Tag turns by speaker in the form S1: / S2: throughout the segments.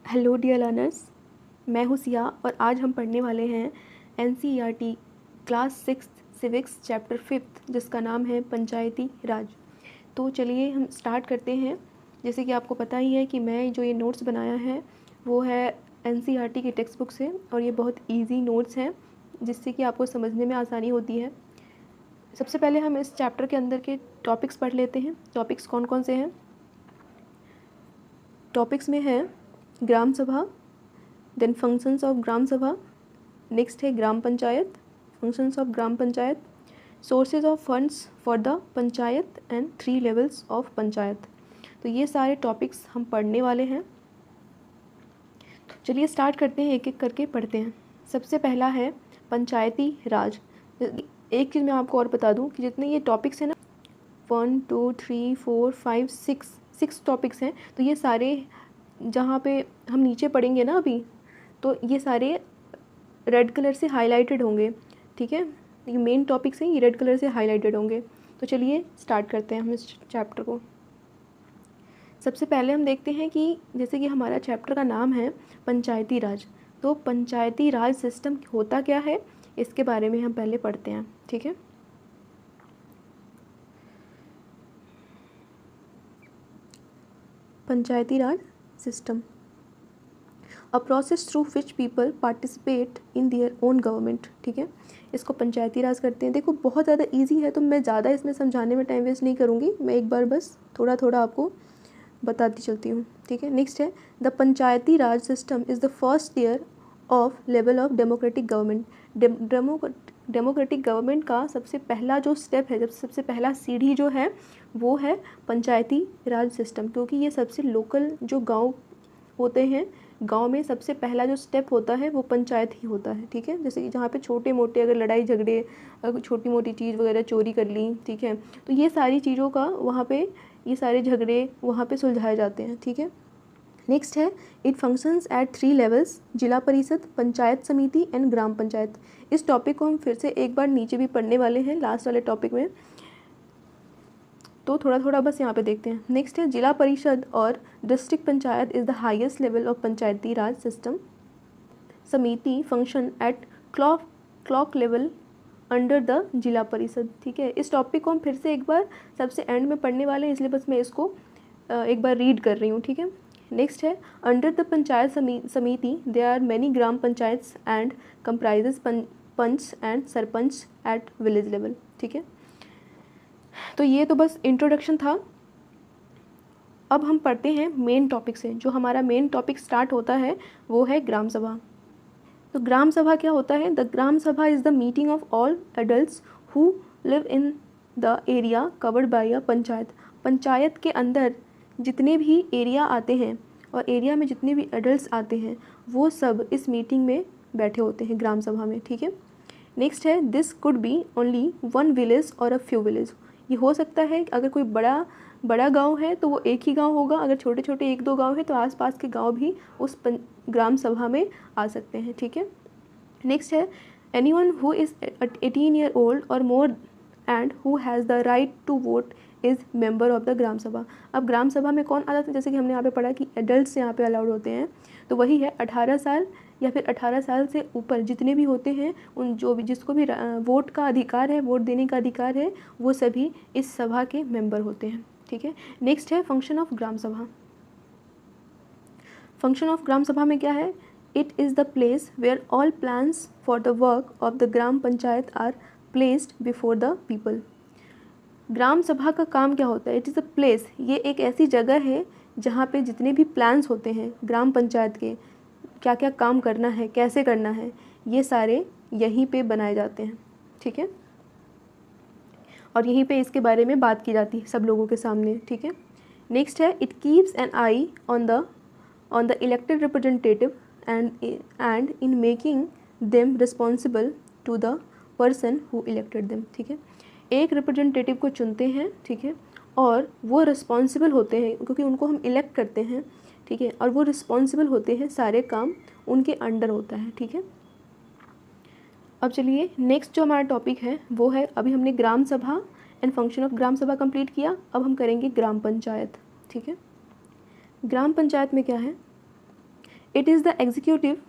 S1: Hello dear learners, मैं हूँ सिया और आज हम पढ़ने वाले हैं NCERT क्लास 6 सिविक्स चैप्टर 5 जिसका नाम है पंचायती राज। तो चलिए हम स्टार्ट करते हैं। जैसे कि आपको पता ही है कि मैं जो ये नोट्स बनाया है वो है NCERT की टेक्स्ट बुक से और ये बहुत इजी नोट्स हैं जिससे कि आपको समझने में आसानी होती है। सबसे पहले हम इस चैप्टर के अंदर के टॉपिक्स पढ़ लेते हैं। टॉपिक्स कौन कौन से हैं? टॉपिक्स में है ग्राम सभा, then functions of gram sabha, next है gram panchayat, functions of gram panchayat, sources of funds for the panchayat and 3 levels of panchayat. तो ये सारे टॉपिक्स हम पढ़ने वाले हैं। चलिए स्टार्ट करते हैं, एक एक करके पढ़ते हैं। सबसे पहला है पंचायती राज। एक चीज़ मैं आपको और बता दूं कि जितने ये टॉपिक्स हैं ना 1 2 3 4 5 6 टॉपिक्स हैं, तो ये सारे जहाँ पे हम नीचे पढ़ेंगे ना अभी, तो ये सारे रेड कलर से हाईलाइटेड होंगे। ठीक है, ये मेन टॉपिक्स हैं, ये रेड कलर से हाईलाइटेड होंगे। तो चलिए स्टार्ट करते हैं हम इस चैप्टर को। सबसे पहले हम देखते हैं कि जैसे कि हमारा चैप्टर का नाम है पंचायती राज, तो पंचायती राज सिस्टम होता क्या है इसके बारे में हम पहले पढ़ते हैं। ठीक है, पंचायती राज system, a process through which people participate in their own government. ठीक है, इसको पंचायती राज करते हैं। देखो बहुत ज़्यादा इजी है तो मैं ज़्यादा इसमें समझाने में टाइम वेस्ट नहीं करूँगी, मैं एक बार बस थोड़ा थोड़ा आपको बताती चलती हूँ। ठीक है, नेक्स्ट है the Panchayati Raj system is the first year of level of democratic government. Democratic government का सबसे पहला जो स्टेप है, जब सबसे पहला सीढ़ी जो है वो है पंचायती राज सिस्टम, क्योंकि ये सबसे लोकल जो गांव होते हैं, गांव में सबसे पहला जो स्टेप होता है वो पंचायत ही होता है। ठीक है, जैसे कि जहाँ पे छोटे मोटे अगर लड़ाई झगड़े, अगर छोटी मोटी चीज़ वगैरह चोरी कर ली, ठीक है, तो ये सारी चीज़ों का वहाँ पे, ये सारे झगड़े वहाँ पे सुलझाए जाते हैं। ठीक है, नेक्स्ट है इट फंक्शंस एट 3 लेवल्स, जिला परिषद, पंचायत समिति एंड ग्राम पंचायत। इस टॉपिक को हम फिर से एक बार नीचे भी पढ़ने वाले हैं लास्ट वाले टॉपिक में, तो थोड़ा थोड़ा बस यहाँ पे देखते हैं। नेक्स्ट है जिला परिषद और district panchayat is the highest level of Panchayati Raj system. Samiti function at block level under the zila parishad. ठीक है, इस टॉपिक को हम फिर से एक बार सबसे एंड में पढ़ने वाले हैं, इसलिए बस मैं इसको एक बार रीड कर रही हूँ। ठीक है, नेक्स्ट है under the panchayat samiti there are many gram panchayats and comprises panch and sarpanch at village level. ठीक है, तो ये तो बस इंट्रोडक्शन था। अब हम पढ़ते हैं मेन टॉपिक से। जो हमारा मेन टॉपिक स्टार्ट होता है वो है ग्राम सभा। तो ग्राम सभा क्या होता है? The gram sabha is the meeting of all adults who live in the area covered by a panchayat. Panchayat के अंदर जितने भी एरिया आते हैं और एरिया में जितने भी एडल्ट्स आते हैं वो सब इस मीटिंग में बैठे होते हैं ग्राम सभा में। ठीक है, नेक्स्ट है this could be only 1 village और अ फ्यू विलेज। ये हो सकता है अगर कोई बड़ा गांव है तो वो एक ही गांव होगा, अगर छोटे छोटे 1-2 गांव है तो आसपास के गांव भी उस ग्राम सभा में आ सकते हैं। ठीक है, नेक्स्ट है anyone who is 18 year old और more and who has the right to vote is member of the gram sabha. अब ग्राम सभा में कौन आ जाता है? जैसे कि हमने यहाँ पे पढ़ा कि एडल्ट्स यहाँ पे अलाउड होते हैं, तो वही है 18 साल या फिर 18 साल से ऊपर जितने भी होते हैं, उन जो भी जिसको भी वोट का अधिकार है, वोट देने का अधिकार है, वो सभी इस सभा के मेंबर होते हैं। ठीक है, नेक्स्ट है फंक्शन ऑफ ग्राम सभा। फंक्शन ऑफ ग्राम सभा में क्या है? It is the place where all plans for the work of the gram panchayat are placed before the people. Gram sabha का काम क्या होता है? इट इज़ अ प्लेस, ये एक ऐसी जगह है जहाँ पे जितने भी प्लान्स होते हैं ग्राम पंचायत के, क्या क्या काम करना है, कैसे करना है, ये सारे यहीं पे बनाए जाते हैं। ठीक है, और यहीं पे इसके बारे में बात की जाती है सब लोगों के सामने। ठीक है, नेक्स्ट है it keeps an eye on the elected representative and in making them responsible to the person who elected them. ठीक है, एक रिप्रेजेंटेटिव को चुनते हैं, ठीक है, और वो रिस्पॉन्सिबल होते हैं क्योंकि उनको हम इलेक्ट करते हैं। ठीक है, और वो रिस्पॉन्सिबल होते हैं, सारे काम उनके अंडर होता है। ठीक है, अब चलिए नेक्स्ट जो हमारा टॉपिक है वो है, अभी हमने ग्राम sabha and function of gram सभा कंप्लीट किया, अब हम करेंगे ग्राम पंचायत। ठीक है, ग्राम पंचायत में क्या है? It is the executive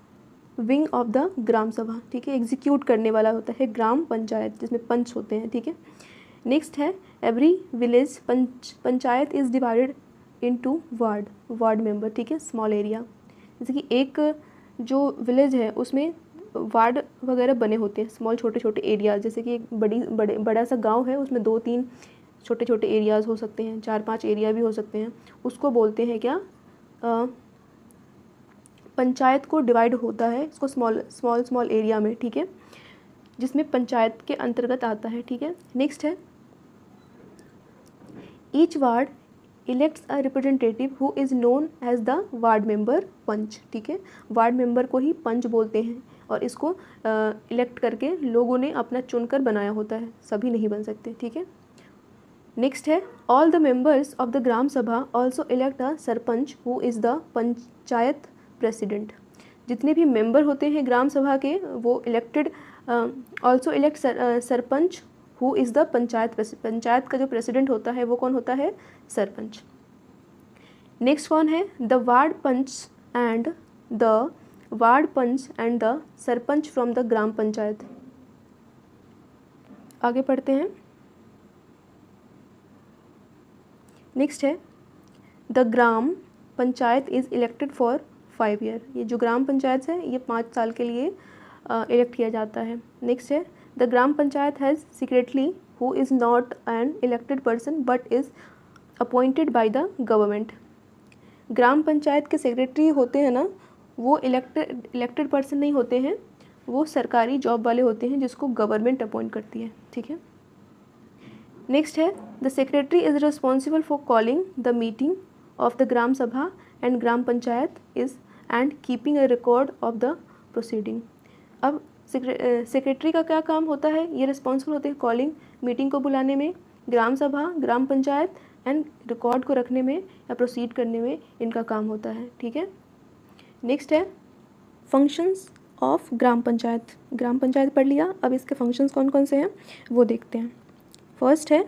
S1: wing of the gram sabha, ठीक है, एग्जीक्यूट करने वाला होता है ग्राम पंचायत, जिसमें पंच होते हैं, ठीक है। नेक्स्ट है every village panchayat is divided into ward member, ठीक है, स्मॉल एरिया। जैसे कि एक जो विलेज है उसमें वार्ड वगैरह बने होते हैं, स्मॉल छोटे छोटे एरिया, जैसे कि एक बड़ा सा गांव है, उसमें 2-3 छोटे छोटे एरियाज़ हो सकते हैं, 4-5 एरिया भी हो सकते हैं, उसको बोलते हैं क्या, पंचायत को डिवाइड होता है इसको स्मॉल एरिया में, ठीक है, जिसमें पंचायत के अंतर्गत आता है, ठीक है। नेक्स्ट है each ward elects a representative who is known as the ward member panch, ठीक है, वार्ड मेंबर को ही पंच बोलते हैं और इसको इलेक्ट करके लोगों ने अपना चुनकर बनाया होता है, सभी नहीं बन सकते, ठीक है। नेक्स्ट है all the members of the gram sabha also elect a sarpanch who is the panchayat president. जितने भी मेंबर होते हैं ग्राम सभा के वो elected also elect sarpanch who is the panchayat का जो प्रेसिडेंट होता है वो कौन होता है, सरपंच। नेक्स्ट कौन है, the ward panch and the sarpanch from the gram panchayat. आगे पढ़ते हैं। नेक्स्ट है the gram panchayat is elected for 5 year. ये जो ग्राम पंचायत है ये 5 साल के लिए इलेक्ट किया जाता है। नेक्स्ट है the gram panchayat has secretary who is not an elected person but is appointed by the government. Gram panchayat के सेक्रेटरी होते हैं ना, वो इलेक्टेड पर्सन नहीं होते हैं, वो सरकारी जॉब वाले होते हैं जिसको गवर्नमेंट अपॉइंट करती है, ठीक है। नेक्स्ट है the secretary is responsible for calling the meeting of the gram sabha and gram panchayat is and keeping a record of the proceeding. अब सेक्रेटरी का क्या काम होता है, ये रिस्पॉन्सिबल होते हैं कॉलिंग, मीटिंग को बुलाने में, ग्राम सभा, ग्राम पंचायत एंड रिकॉर्ड को रखने में या प्रोसीड करने में इनका काम होता है, ठीक है। नेक्स्ट है फंक्शंस ऑफ ग्राम पंचायत। ग्राम पंचायत पढ़ लिया, अब इसके फंक्शंस कौन कौन से हैं वो देखते हैं। फर्स्ट है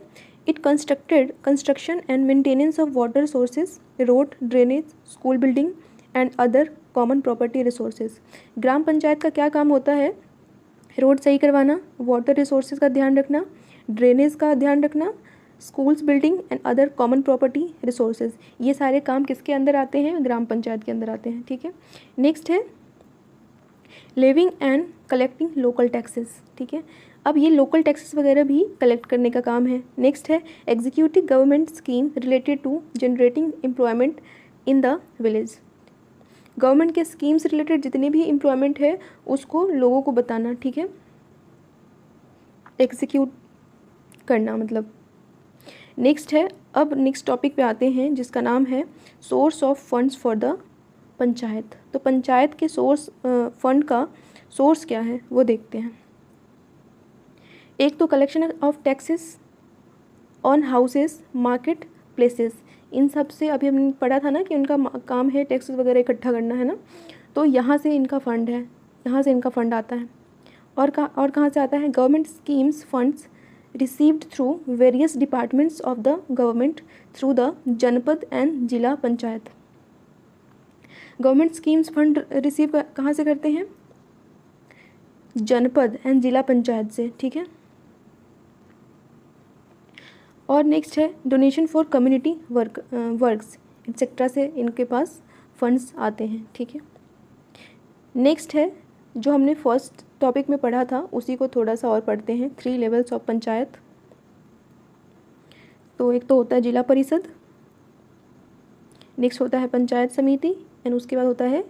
S1: it construction and maintenance of water sources, road, drainage, school building and other common property resources. Gram panchayat का क्या काम होता है, रोड सही करवाना, वाटर रिसोर्सेज का ध्यान रखना, ड्रेनेज का ध्यान रखना, schools building and other common property resources. ये सारे काम किसके अंदर आते हैं, ग्राम पंचायत के अंदर आते हैं, ठीक है। नेक्स्ट है levying and collecting local taxes, ठीक है। अब ये लोकल टैक्सेस वगैरह भी कलेक्ट करने का काम है। नेक्स्ट है executive government scheme related to generating employment in the village. Government के स्कीम से रिलेटेड जितने भी एम्प्लॉयमेंट है उसको लोगों को बताना, ठीक है, एग्जीक्यूट करना मतलब। नेक्स्ट है, अब नेक्स्ट टॉपिक पे आते हैं जिसका नाम है source of funds for the panchayat. तो पंचायत के फंड का सोर्स क्या है वो देखते हैं। एक तो collection of taxes on houses, market places, इन सब से अभी हमने पढ़ा था ना कि उनका काम है टैक्सेस वगैरह इकट्ठा करना, है ना, तो यहाँ से इनका फंड है, यहाँ से इनका फंड आता है। और कहाँ से आता है, government schemes funds received through various departments of the government through the जनपद एंड जिला panchayat. Government schemes fund receive कहाँ से करते हैं, जनपद एंड जिला पंचायत से, ठीक है। और नेक्स्ट है donation for community works etcetera से इनके पास फंड्स आते हैं, ठीक है। नेक्स्ट है जो हमने फर्स्ट टॉपिक में पढ़ा था उसी को थोड़ा सा और पढ़ते हैं, 3 लेवल्स ऑफ पंचायत। तो एक तो होता है जिला परिषद, नेक्स्ट होता है पंचायत समिति एंड उसके बाद होता है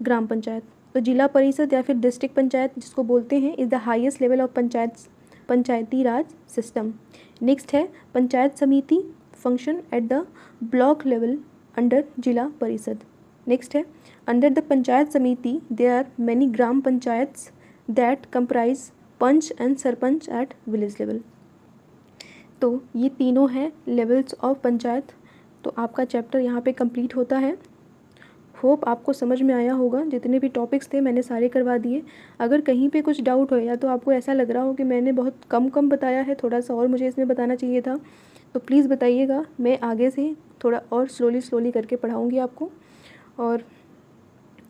S1: ग्राम पंचायत। तो जिला परिषद या फिर डिस्ट्रिक्ट पंचायत जिसको बोलते हैं is the highest level of Panchayati Raj system. Next है panchayat samiti function at the block level under zila parishad. Next है under the panchayat samiti there are many gram panchayats that comprise panch and sarpanch at village level. तो ये तीनों हैं लेवल्स ऑफ पंचायत। तो आपका चैप्टर यहाँ पे कंप्लीट होता है। होप आपको समझ में आया होगा, जितने भी टॉपिक्स थे मैंने सारे करवा दिए। अगर कहीं पे कुछ डाउट हो या तो आपको ऐसा लग रहा हो कि मैंने बहुत कम बताया है, थोड़ा सा और मुझे इसमें बताना चाहिए था, तो प्लीज़ बताइएगा। मैं आगे से थोड़ा और स्लोली करके पढ़ाऊँगी आपको। और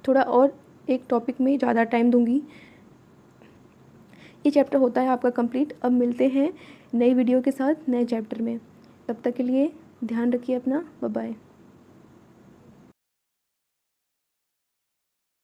S1: थोड़ा और एक टॉपिक में ज़्यादा टाइम दूंगी। ये चैप्टर होता है आपका कंप्लीट। अब मिलते हैं नई वीडियो के साथ नए चैप्टर में। तब तक के लिए ध्यान रखिए अपना। Bye bye.